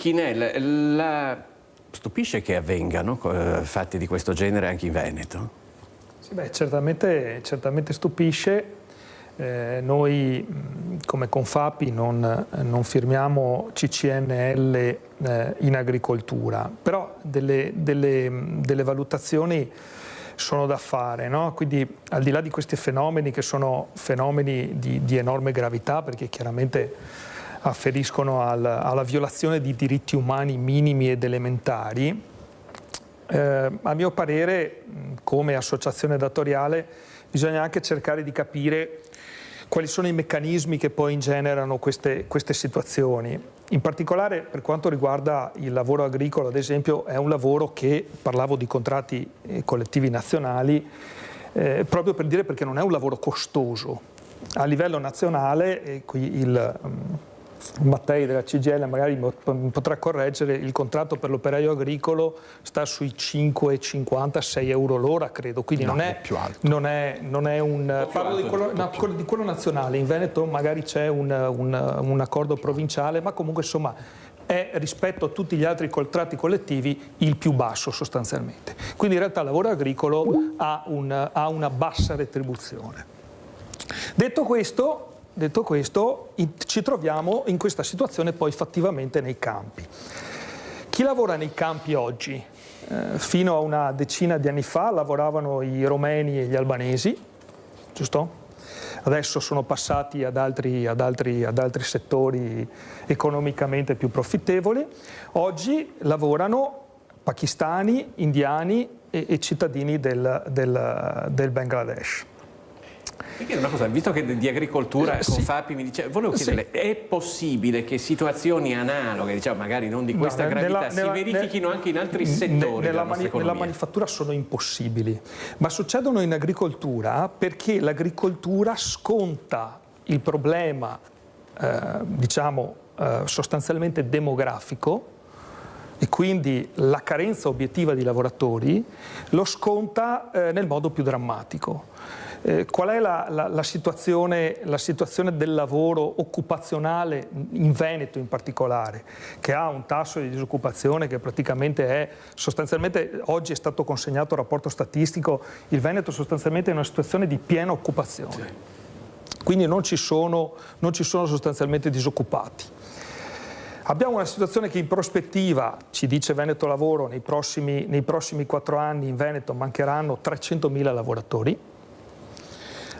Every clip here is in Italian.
Chinè, stupisce che avvengano fatti di questo genere anche in Veneto? Sì, beh, certamente stupisce. Noi come Confapi non firmiamo CCNL in agricoltura, però delle valutazioni sono da fare, no? Quindi al di là di questi fenomeni che sono fenomeni di enorme gravità, perché chiaramente afferiscono alla violazione di diritti umani minimi ed elementari, a mio parere come associazione datoriale bisogna anche cercare di capire quali sono i meccanismi che poi ingenerano queste situazioni. In particolare per quanto riguarda il lavoro agricolo, ad esempio, è un lavoro che, parlavo di contratti collettivi nazionali, proprio per dire perché non è un lavoro costoso. A livello nazionale, e qui il Mattei della CGIL magari mi potrà correggere, il contratto per l'operaio agricolo sta sui 5,50-6 euro l'ora, credo, quindi no, non è più alto. Non è un... Parlo di quello nazionale, in Veneto magari c'è un accordo provinciale, ma comunque insomma è rispetto a tutti gli altri contratti collettivi il più basso sostanzialmente. Quindi in realtà il lavoro agricolo ha una bassa retribuzione. Detto questo, ci troviamo in questa situazione poi fattivamente nei campi. Chi lavora nei campi oggi? Fino a una decina di anni fa lavoravano i romeni e gli albanesi, giusto? Adesso sono passati ad altri settori economicamente più profittevoli. Oggi lavorano pakistani, indiani e cittadini del Bangladesh. Perché una cosa, visto che di agricoltura Confapi mi dice, volevo chiedere, è possibile che situazioni analoghe, diciamo magari non di questa gravità, si verifichino anche in altri settori della nostra economia? Nella manifattura sono impossibili, ma succedono in agricoltura perché l'agricoltura sconta il problema, sostanzialmente demografico, e quindi la carenza obiettiva di lavoratori, lo sconta nel modo più drammatico. Qual è la situazione del lavoro occupazionale in Veneto in particolare, che ha un tasso di disoccupazione che praticamente è sostanzialmente, oggi è stato consegnato il rapporto statistico, il Veneto sostanzialmente è in una situazione di piena occupazione, sì. Quindi non ci sono sostanzialmente disoccupati. Abbiamo una situazione che in prospettiva, ci dice Veneto Lavoro, nei prossimi 4 anni in Veneto mancheranno 300.000 lavoratori.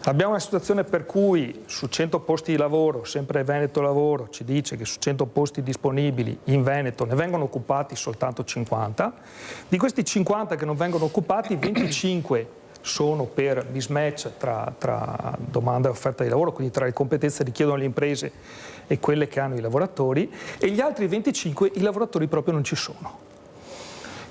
Abbiamo una situazione per cui su 100 posti di lavoro, sempre Veneto Lavoro ci dice che su 100 posti disponibili in Veneto ne vengono occupati soltanto 50. Di questi 50 che non vengono occupati, 25 sono per mismatch tra domanda e offerta di lavoro, quindi tra le competenze che richiedono le imprese e quelle che hanno i lavoratori, e gli altri 25 i lavoratori proprio non ci sono.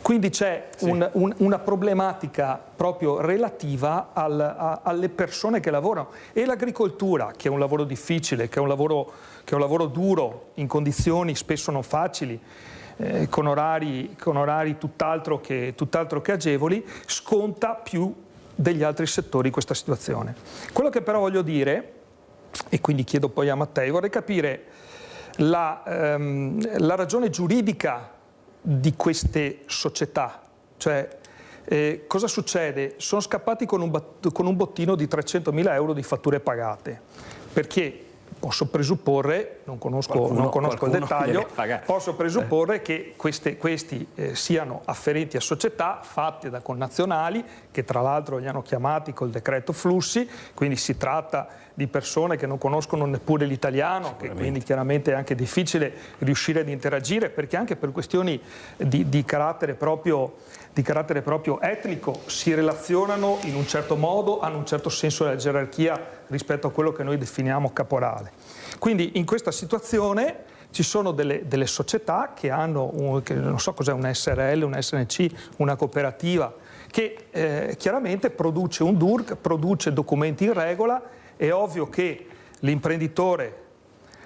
Quindi c'è una problematica proprio relativa alle persone che lavorano, e l'agricoltura, che è un lavoro difficile, che è un lavoro duro, in condizioni spesso non facili, con orari tutt'altro che agevoli, sconta più degli altri settori questa situazione. Quello che però voglio dire, e quindi chiedo poi a Mattei, vorrei capire la ragione giuridica di queste società, cioè cosa succede? Sono scappati con un bottino di 300.000 euro di fatture pagate, perché posso presupporre, non conosco il dettaglio, posso presupporre che questi siano afferenti a società fatte da connazionali che tra l'altro li hanno chiamati col decreto flussi, quindi si tratta di persone che non conoscono neppure l'italiano, che quindi chiaramente è anche difficile riuscire ad interagire, perché anche per questioni di carattere proprio etnico si relazionano in un certo modo, hanno un certo senso della gerarchia rispetto a quello che noi definiamo caporale. Quindi in questa situazione ci sono delle società che hanno, che non so cos'è, un SRL, un SNC, una cooperativa, che chiaramente produce un DURC, produce documenti in regola. È ovvio che l'imprenditore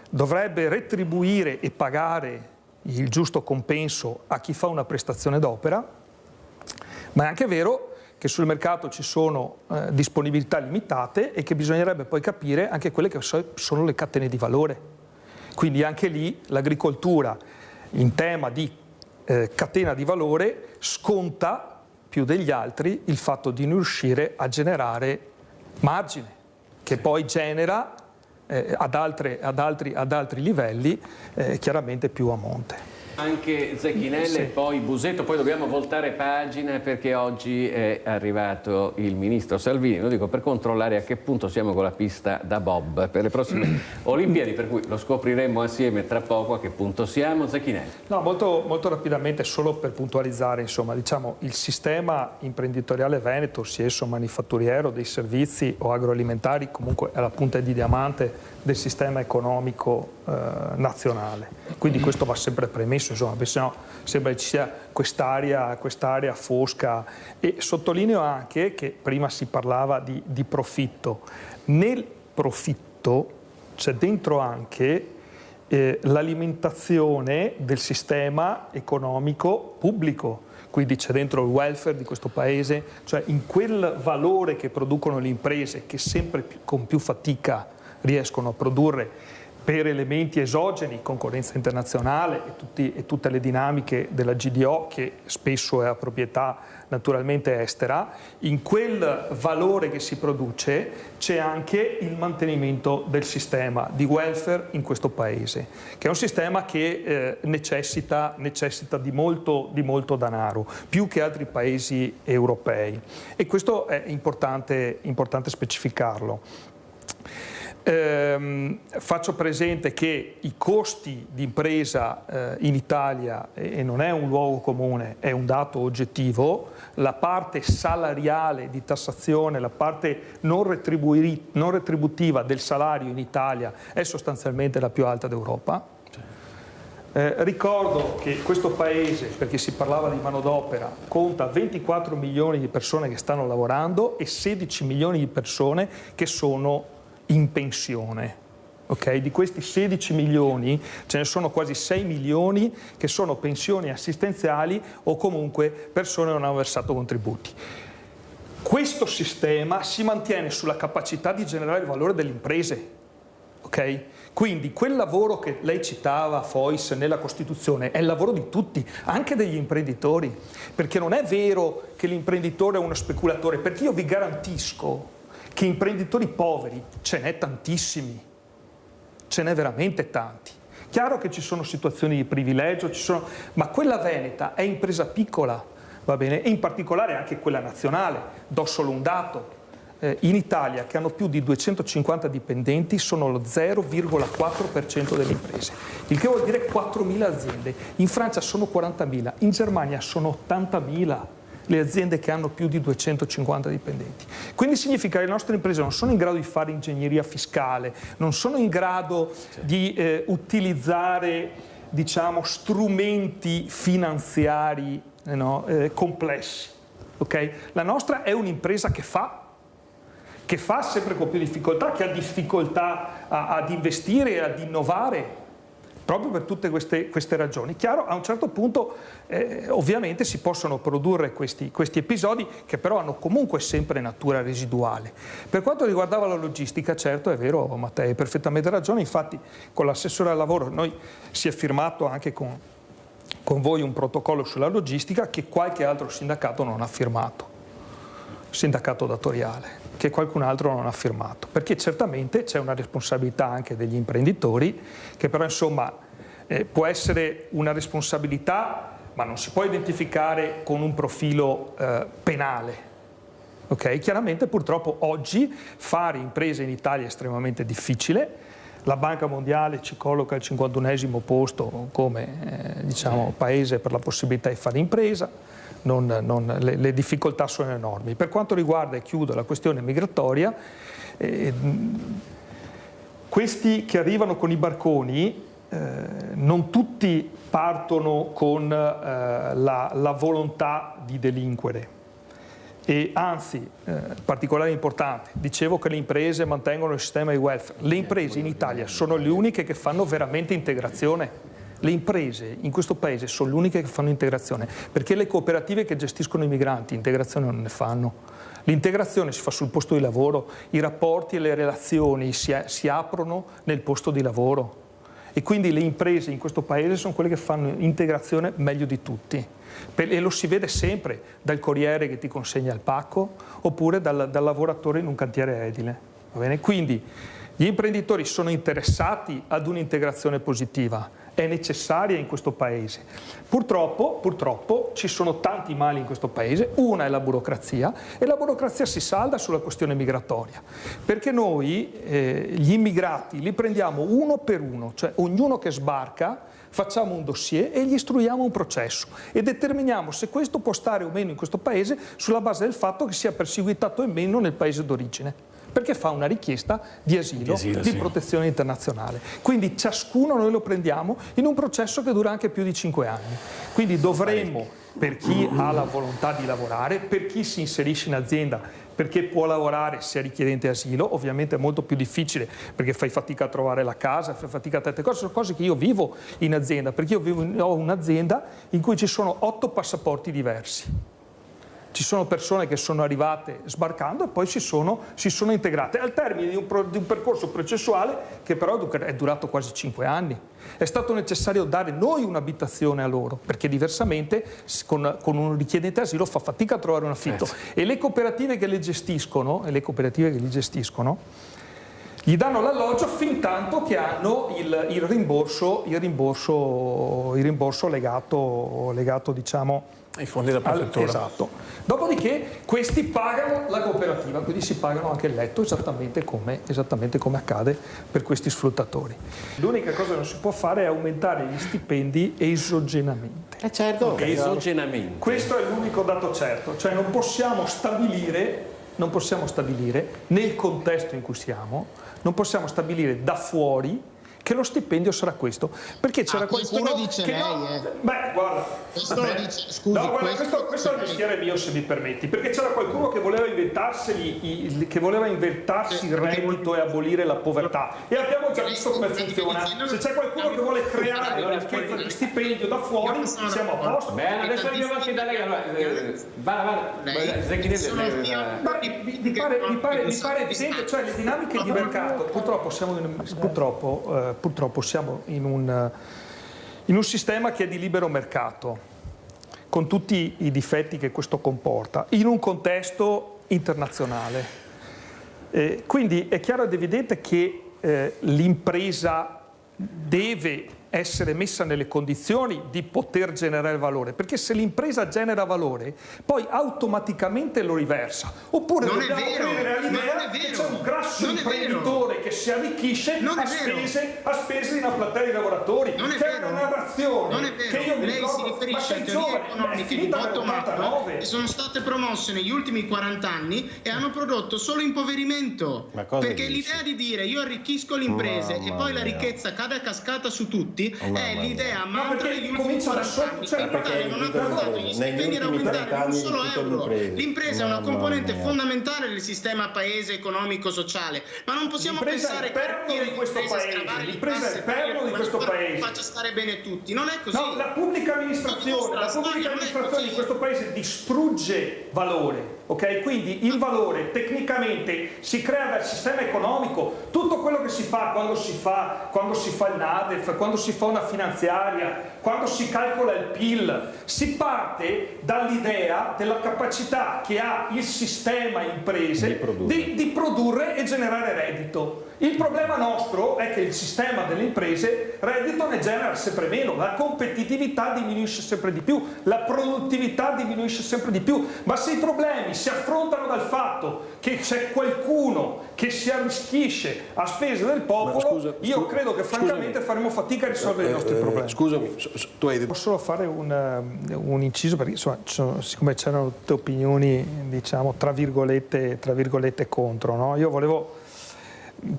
dovrebbe retribuire e pagare il giusto compenso a chi fa una prestazione d'opera, ma è anche vero che sul mercato ci sono disponibilità limitate e che bisognerebbe poi capire anche quelle che sono le catene di valore. Quindi anche lì l'agricoltura in tema di catena di valore sconta più degli altri il fatto di non riuscire a generare margine, che poi genera ad altri livelli chiaramente più a monte. Anche Zecchinelli e poi Busetto, poi dobbiamo voltare pagina perché oggi è arrivato il ministro Salvini, lo dico per controllare a che punto siamo con la pista da bob per le prossime Olimpiadi, per cui lo scopriremo assieme tra poco a che punto siamo. Zecchinelli. No, molto rapidamente, solo per puntualizzare, insomma, diciamo, il sistema imprenditoriale veneto, sia esso manifatturiero, dei servizi o agroalimentari, comunque è la punta di diamante del sistema economico nazionale, quindi questo va sempre premesso, insomma, perché sennò sembra che ci sia quest'area fosca. E sottolineo anche che prima si parlava di profitto. Nel profitto c'è dentro anche l'alimentazione del sistema economico pubblico, quindi c'è dentro il welfare di questo paese, cioè in quel valore che producono le imprese, che sempre con più fatica riescono a produrre per elementi esogeni, concorrenza internazionale e tutte le dinamiche della GDO, che spesso è a proprietà naturalmente estera. In quel valore che si produce c'è anche il mantenimento del sistema di welfare in questo paese, che è un sistema che necessita di molto denaro, più che altri paesi europei, e questo è importante specificarlo. Faccio presente che i costi di impresa in Italia, e non è un luogo comune, è un dato oggettivo, la parte salariale di tassazione, la parte non retributiva del salario in Italia è sostanzialmente la più alta d'Europa. Ricordo che questo paese, perché si parlava di manodopera, conta 24 milioni di persone che stanno lavorando e 16 milioni di persone che sono in pensione. Okay? Di questi 16 milioni ce ne sono quasi 6 milioni che sono pensioni assistenziali o comunque persone che non hanno versato contributi. Questo sistema si mantiene sulla capacità di generare il valore delle imprese. Okay? Quindi quel lavoro che lei citava, Fois, nella Costituzione, è il lavoro di tutti, anche degli imprenditori, perché non è vero che l'imprenditore è uno speculatore, perché io vi garantisco che imprenditori poveri ce n'è tantissimi, ce n'è veramente tanti. Chiaro che ci sono situazioni di privilegio, ma quella veneta è impresa piccola, va bene? E in particolare anche quella nazionale. Do solo un dato. In Italia, che hanno più di 250 dipendenti, sono lo 0,4% delle imprese, il che vuol dire 4.000 aziende. In Francia sono 40.000, in Germania sono 80.000. Le aziende che hanno più di 250 dipendenti. Quindi significa che le nostre imprese non sono in grado di fare ingegneria fiscale, non sono in grado di utilizzare, diciamo, strumenti finanziari complessi. Okay? La nostra è un'impresa che fa sempre con più difficoltà, che ha difficoltà ad investire e ad innovare, proprio per tutte queste ragioni. Chiaro, a un certo punto ovviamente si possono produrre questi episodi che però hanno comunque sempre natura residuale. Per quanto riguardava la logistica, certo è vero Matteo, hai perfettamente ragione, infatti con l'assessore al lavoro noi si è firmato anche con voi un protocollo sulla logistica che qualche altro sindacato non ha firmato, sindacato datoriale, che qualcun altro non ha firmato, perché certamente c'è una responsabilità anche degli imprenditori, che però insomma può essere una responsabilità ma non si può identificare con un profilo penale. Okay? Chiaramente purtroppo oggi fare imprese in Italia è estremamente difficile, la Banca Mondiale ci colloca al 51esimo posto come diciamo, paese per la possibilità di fare impresa. Le difficoltà sono enormi. Per quanto riguarda, e chiudo, la questione migratoria, questi che arrivano con i barconi non tutti partono con la volontà di delinquere, e anzi, particolare importante, dicevo che le imprese mantengono il sistema di welfare. Le imprese in Italia sono le uniche che fanno veramente integrazione. Le imprese in questo paese sono le uniche che fanno integrazione, perché le cooperative che gestiscono i migranti integrazione non ne fanno. L'integrazione si fa sul posto di lavoro, i rapporti e le relazioni si aprono nel posto di lavoro, e quindi le imprese in questo paese sono quelle che fanno integrazione meglio di tutti. E lo si vede sempre dal corriere che ti consegna il pacco oppure dal lavoratore in un cantiere edile. Va bene? Quindi gli imprenditori sono interessati ad un'integrazione positiva, è necessaria in questo paese. Purtroppo ci sono tanti mali in questo paese, una è la burocrazia e la burocrazia si salda sulla questione migratoria, perché noi gli immigrati li prendiamo uno per uno, cioè ognuno che sbarca facciamo un dossier e gli istruiamo un processo e determiniamo se questo può stare o meno in questo paese sulla base del fatto che sia perseguitato o meno nel paese d'origine, perché fa una richiesta di asilo, di protezione internazionale. Quindi ciascuno noi lo prendiamo in un processo che dura anche più di 5 anni. Quindi dovremmo, per chi ha la volontà di lavorare, per chi si inserisce in azienda perché può lavorare se è richiedente asilo, ovviamente è molto più difficile perché fai fatica a trovare la casa, fai fatica a tante cose, sono cose che io vivo in azienda, perché ho un'azienda in cui ci sono 8 passaporti diversi. Ci sono persone che sono arrivate sbarcando e poi si sono integrate al termine di un percorso processuale che però è durato quasi 5 anni. È stato necessario dare noi un'abitazione a loro, perché diversamente con un richiedente asilo fa fatica a trovare un affitto. E le cooperative che li gestiscono, gli danno l'alloggio fin tanto che hanno il rimborso legato diciamo ai fondi della prefettura. Esatto. Dopodiché questi pagano la cooperativa, quindi si pagano anche il letto esattamente come accade per questi sfruttatori. L'unica cosa che non si può fare è aumentare gli stipendi esogenamente. Certo, esogenamente. Questo è l'unico dato certo, cioè non possiamo stabilire nel contesto in cui siamo, non possiamo stabilire da fuori che lo stipendio sarà questo, perché c'era qualcuno lo dice che lei, Beh, guarda, questo lo dice, scusi, no, guarda, questo è il mestiere mio, se mi permetti, perché c'era qualcuno che voleva inventarsi il reddito e abolire la povertà, e abbiamo già visto come funziona. Se c'è qualcuno che vuole creare la ricchezza di stipendio da fuori, siamo a posto. Bene, adesso andiamo anche da lei. Mi pare evidente, cioè le dinamiche di mercato, purtroppo siamo in un sistema che è di libero mercato, con tutti i difetti che questo comporta, in un contesto internazionale. Quindi è chiaro ed evidente che l'impresa deve essere messa nelle condizioni di poter generare valore, perché se l'impresa genera valore poi automaticamente lo riversa, oppure dobbiamo credere all'idea che c'è un grasso imprenditore che si arricchisce a spese di una platea di lavoratori, che è una narrazione che io mi ricordo. Lei si riferisce a teorie economiche di bottom-up che sono state promosse negli ultimi 40 anni e hanno prodotto solo impoverimento, perché l'idea di dire io arricchisco le imprese e poi la ricchezza cade a cascata su tutti è l'idea mantra degli ultimi 40 anni. L'Italia non ha portato gli stipendi ad aumentare di un solo euro. L'impresa è una componente fondamentale del sistema paese economico-sociale, ma non possiamo pensare che l'impresa è il perno di questo paese, faccia stare bene tutti. Non è così. No, la pubblica amministrazione di questo paese distrugge valore. Ok, quindi il valore tecnicamente si crea dal sistema economico. Tutto quello che si fa quando si fa il NADEF, quando si fa una finanziaria, quando si calcola il PIL, si parte dall'idea della capacità che ha il sistema imprese di produrre e generare reddito. Il problema nostro è che il sistema delle imprese reddito ne genera sempre meno, la competitività diminuisce sempre di più, la produttività diminuisce sempre di più, ma se i problemi si affrontano dal fatto che c'è qualcuno che si arricchisce a spese del popolo, io credo che francamente faremo fatica a risolvere i nostri problemi. Scusami, tu hai detto... Posso solo fare un inciso, perché insomma, siccome c'erano tutte opinioni, diciamo, tra virgolette contro, no? Io volevo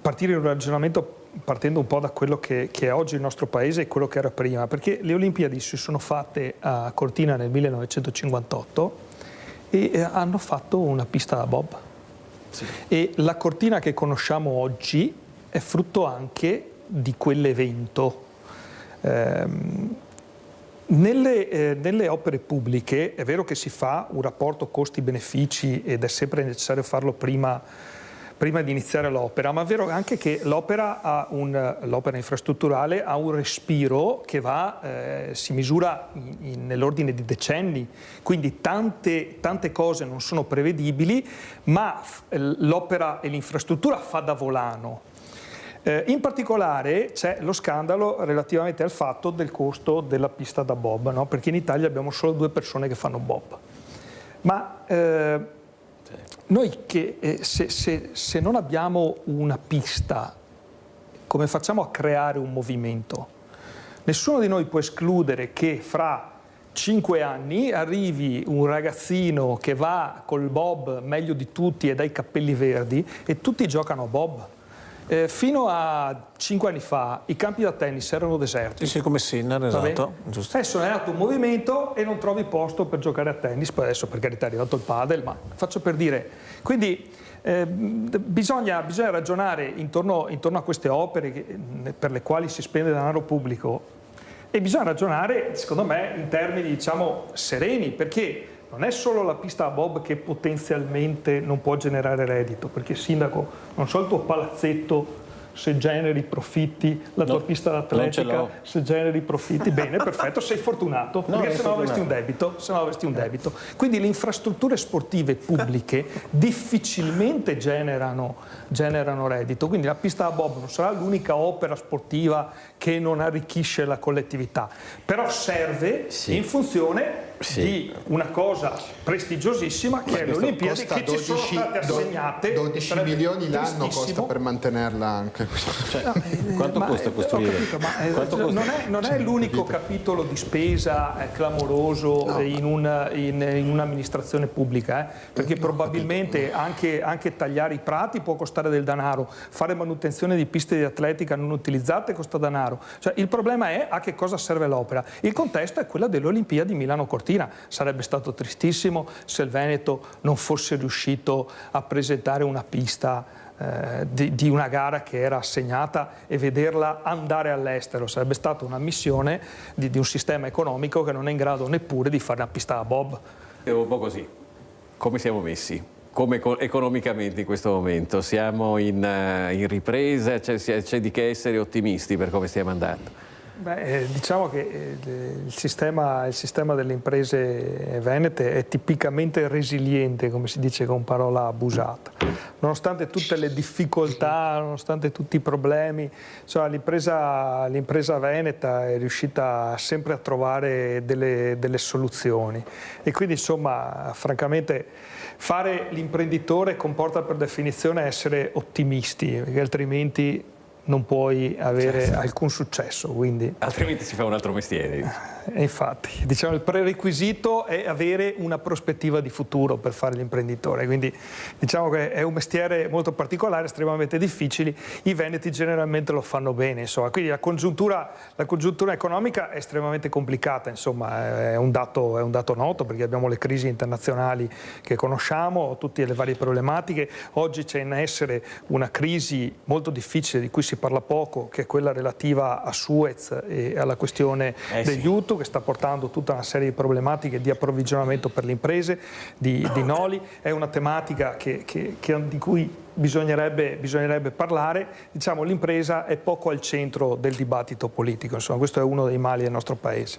partire in un ragionamento partendo un po' da quello che è oggi il nostro paese e quello che era prima, perché le Olimpiadi si sono fatte a Cortina nel 1958 e hanno fatto una pista da bob. Sì. E la Cortina che conosciamo oggi è frutto anche di quell'evento. Nelle opere pubbliche è vero che si fa un rapporto costi-benefici ed è sempre necessario farlo prima prima di iniziare l'opera, ma è vero anche che l'opera infrastrutturale ha un respiro che si misura nell'ordine di decenni, quindi tante cose non sono prevedibili, ma l'opera e l'infrastruttura fa da volano. In particolare c'è lo scandalo relativamente al fatto del costo della pista da bob, no? Perché in Italia abbiamo solo 2 persone che fanno bob. Ma noi se non abbiamo una pista, come facciamo a creare un movimento? Nessuno di noi può escludere che fra 5 anni arrivi un ragazzino che va col bob meglio di tutti e dai capelli verdi e tutti giocano a bob. Fino a 5 anni fa i campi da tennis erano deserti. Sì, come Sinner, esatto. Adesso è nato un movimento e non trovi posto per giocare a tennis, poi adesso per carità è arrivato il padel, ma faccio per dire. Quindi bisogna ragionare intorno a queste opere per le quali si spende denaro pubblico e bisogna ragionare, secondo me, in termini, diciamo, sereni, perché non è solo la pista a bob che potenzialmente non può generare reddito, perché sindaco, non so il tuo palazzetto se generi profitti, la tua pista atletica se generi profitti, bene, perfetto, sei fortunato, perché se no avresti un debito. Quindi le infrastrutture sportive pubbliche difficilmente generano reddito, quindi la pista a bob non sarà l'unica opera sportiva che non arricchisce la collettività, però serve in funzione di una cosa prestigiosissima che è le Olimpiadi, che ci sono state assegnate 12 milioni l'anno costa per mantenerla anche. Cioè, quanto costa costruire? Non è l'unico capitolo di spesa clamoroso in un'amministrazione pubblica, perché probabilmente anche tagliare i prati può costare del denaro, fare manutenzione di piste di atletica non utilizzate costa denaro. Cioè, il problema è a che cosa serve l'opera. Il contesto è quella delle Olimpiadi Milano-Cortina. Sarebbe stato tristissimo se il Veneto non fosse riuscito a presentare una pista di una gara che era assegnata e vederla andare all'estero. Sarebbe stata una missione di un sistema economico che non è in grado neppure di fare una pista a bob. È un po' così. Come siamo messi? Come economicamente in questo momento? Siamo in ripresa? C'è di che essere ottimisti per come stiamo andando? Diciamo che il sistema delle imprese venete è tipicamente resiliente, come si dice con parola abusata. Nonostante tutte le difficoltà, nonostante tutti i problemi, l'impresa veneta è riuscita sempre a trovare delle soluzioni. E quindi, insomma, francamente, fare l'imprenditore comporta per definizione essere ottimisti, perché altrimenti non puoi avere alcun successo, quindi altrimenti si fa un altro mestiere. Infatti, diciamo, il prerequisito è avere una prospettiva di futuro per fare l'imprenditore, quindi diciamo che è un mestiere molto particolare, estremamente difficile. I veneti generalmente lo fanno bene, insomma, quindi la congiuntura economica è estremamente complicata, insomma, è un dato noto, perché abbiamo le crisi internazionali che conosciamo, tutte le varie problematiche. Oggi c'è in essere una crisi molto difficile di cui si parla poco, che è quella relativa a Suez e alla questione degli Hutu, che sta portando tutta una serie di problematiche di approvvigionamento per le imprese, di noli. È una tematica di cui bisognerebbe parlare. Diciamo, l'impresa è poco al centro del dibattito politico, insomma, questo è uno dei mali del nostro Paese.